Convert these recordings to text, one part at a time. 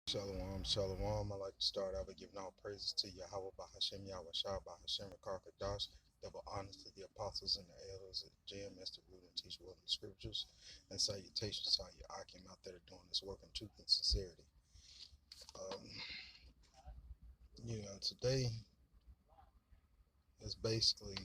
Shalom, shalom. I like to start out by giving all praises to YAHAWAH, Hashem, Yahweh Shah, Hashem, Rakar Kadash, double honors to the apostles and the elders of the gym, as the root and teach well in the scriptures, and salutations to all you Akim out there doing this work in truth and sincerity. Um, today is basically,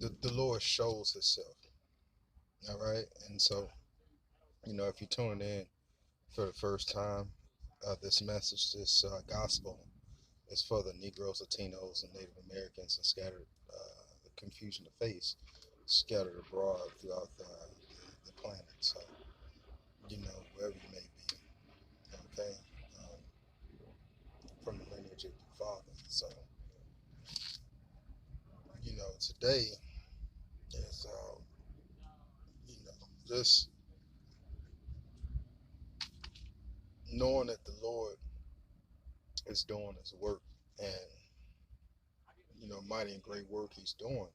the Lord shows Himself, all right? And so, if you tune in for the first time, this message, this gospel, is for the Negroes, Latinos, and Native Americans and scattered the confusion of faith scattered abroad throughout the planet. So, wherever you may be, okay, um, from the lineage of your father. So, today is, just knowing that the Lord is doing His work and, mighty and great work He's doing.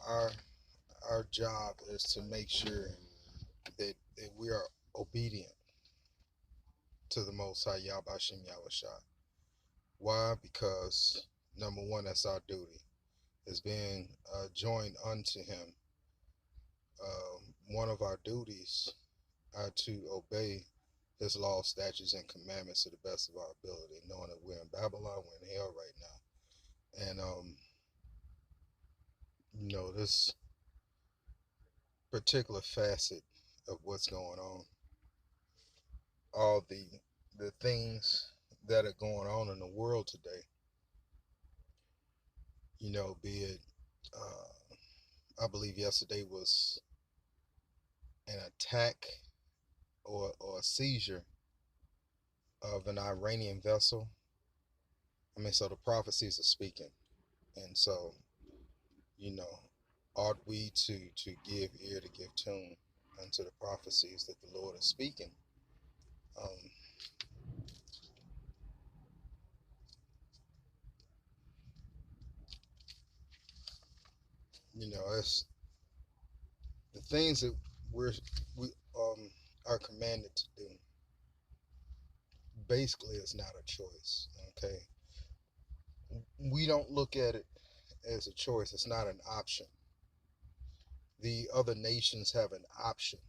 Our job is to make sure that we are obedient to the Most High Yahweh Shem Yahweh Shai. Why? Because number one, that's our duty, is being joined unto Him. One of our duties are to obey His law, statutes, and commandments to the best of our ability, knowing that we're in Babylon, we're in hell right now, and this particular facet of what's going on, all the things that are going on in the world today, be it, I believe yesterday was an attack or a seizure of an Iranian vessel. I mean, so the prophecies are speaking, and so you know, ought we to give ear, to give tune unto the prophecies that the Lord is speaking. Um, it's the things that we are commanded to do. Basically, it's not a choice. Okay, we don't look at it as a choice. It's not an option. The other nations have an option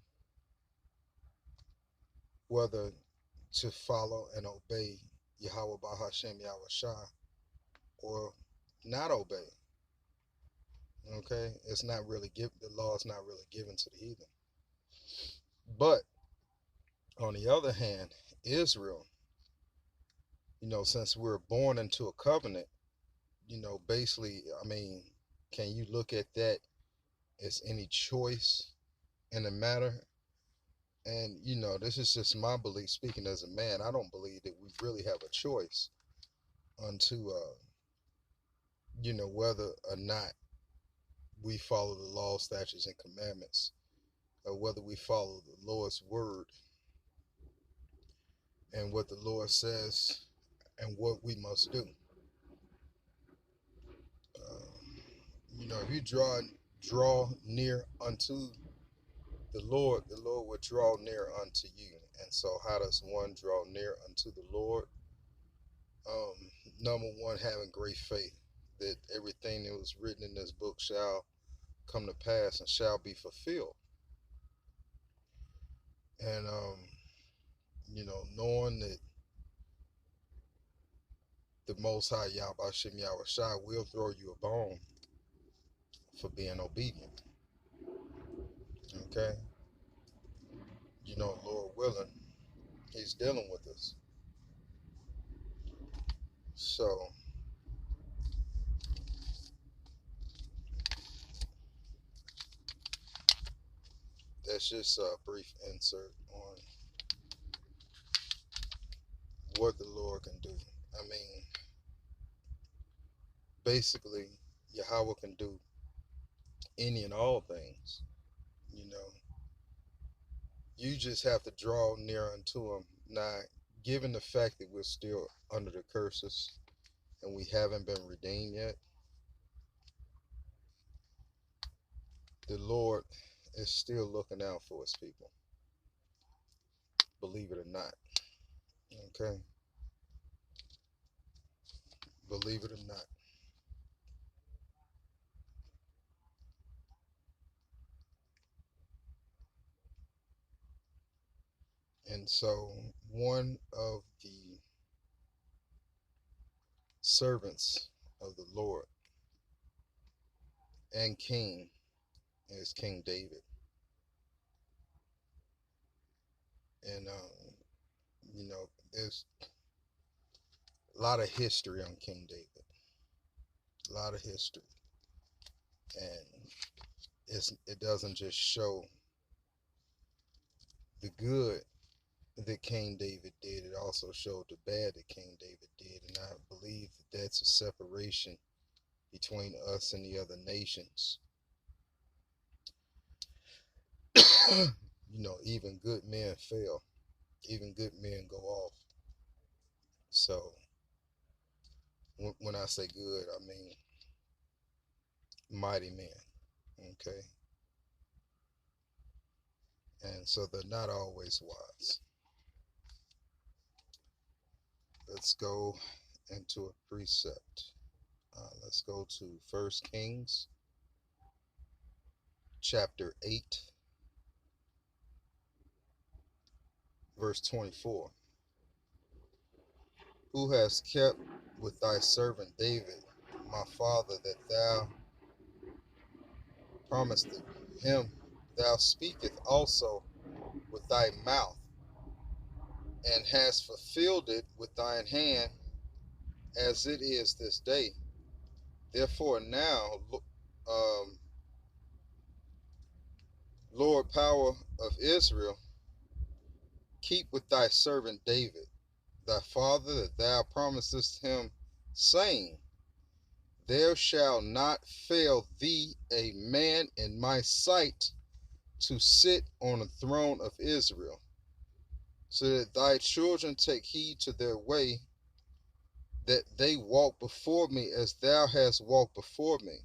whether to follow and obey Yahweh Bahashem Yahweh Shah or not obey. Okay, it's not really the law is not really given to the heathen. But on the other hand, Israel, since we're born into a covenant, basically, I mean, can you look at that as any choice in the matter? And this is just my belief speaking as a man. I don't believe that we really have a choice unto whether or not we follow the law, statutes, and commandments, or whether we follow the Lord's word and what the Lord says and what we must do. If you draw near unto the Lord will draw near unto you. And so, how does one draw near unto the Lord? Number one, having great faith that everything that was written in this book shall come to pass and shall be fulfilled. And knowing that the Most High Yahweh Shem Yahweh Shai will throw you a bone for being obedient. Okay? Lord willing, He's dealing with us. So, that's just a brief insert on what the Lord can do. I mean, basically, Yahweh can do any and all things. You know, you just have to draw near unto Him. Now, given the fact that we're still under the curses and we haven't been redeemed yet, the Lord is still looking out for his people, believe it or not. Okay, believe it or not. And so, one of the servants of the Lord and king is King David. And, there's a lot of history on King David, a lot of history. And it doesn't just show the good that King David did, it also showed the bad that King David did. And I believe that that's a separation between us and the other nations. Even good men fail, even good men go off. So when I say good, I mean mighty men. Okay, and so they're not always wise. Let's go into a precept. Let's go to First Kings chapter 8, verse 24. Who has kept with thy servant David, my father, that thou promised him? Thou speakest also with thy mouth, and hast fulfilled it with thine hand, as it is this day. Therefore now, um, Lord, power of Israel, keep with thy servant David, thy father, that thou promisest him, saying, there shall not fail thee a man in my sight to sit on the throne of Israel, so that thy children take heed to their way, that they walk before me as thou hast walked before me.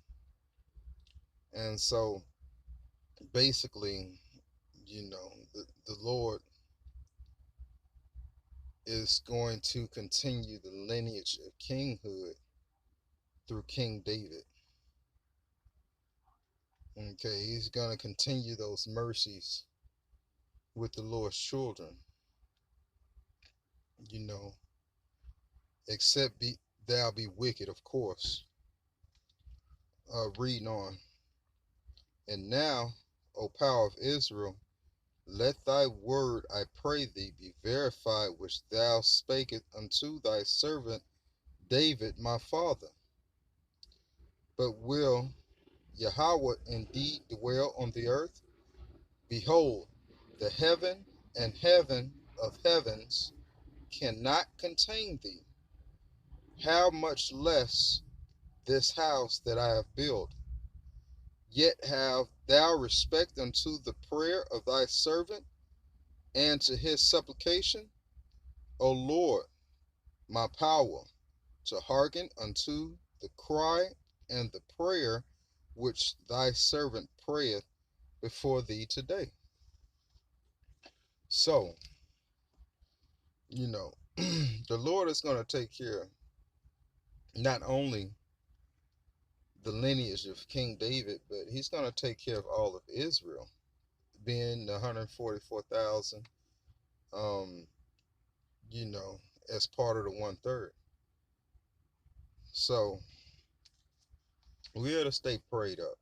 And so basically, the Lord is going to continue the lineage of kinghood through King David. Okay, he's going to continue those mercies with the Lord's children, you know, except thou be wicked, of course. Reading on. And now, O power of Israel, let thy word, I pray thee, be verified, which thou spakest unto thy servant David my father. But will YAHAWAH indeed dwell on the earth? Behold, the heaven and heaven of heavens cannot contain thee. How much less this house that I have built? Yet have thou respect unto the prayer of thy servant, and to his supplication, O Lord, my power, to hearken unto the cry and the prayer which thy servant prayeth before thee today. So, the Lord is going to take care not only the lineage of King David, but he's going to take care of all of Israel, being the 144,000, you know, as part of the 1/3. So we are to stay prayed up,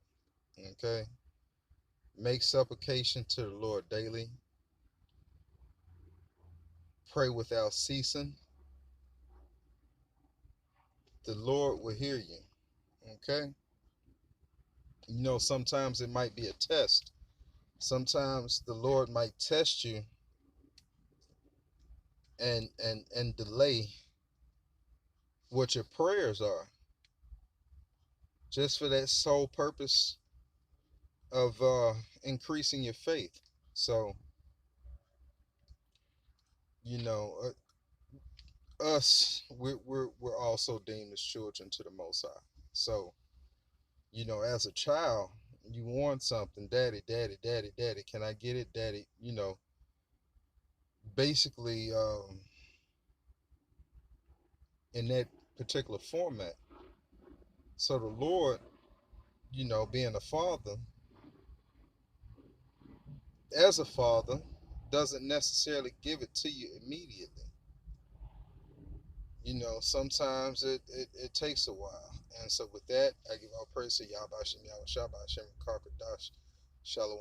okay? Make supplication to the Lord daily. Pray without ceasing. The Lord will hear you, okay? Sometimes it might be a test. Sometimes the Lord might test you and delay what your prayers are, just for that sole purpose of increasing your faith. So, you know, we're also deemed as children to the Most High. So, as a child, You want something, daddy, daddy, daddy, daddy. Can I get it, daddy? Basically, in that particular format. So the Lord, being a father, as a father, doesn't necessarily give it to you immediately. Sometimes it takes a while. And so with that, I give all praise to Yahweh Shem Yahweh Shabbat Shem Karkadash Shalom.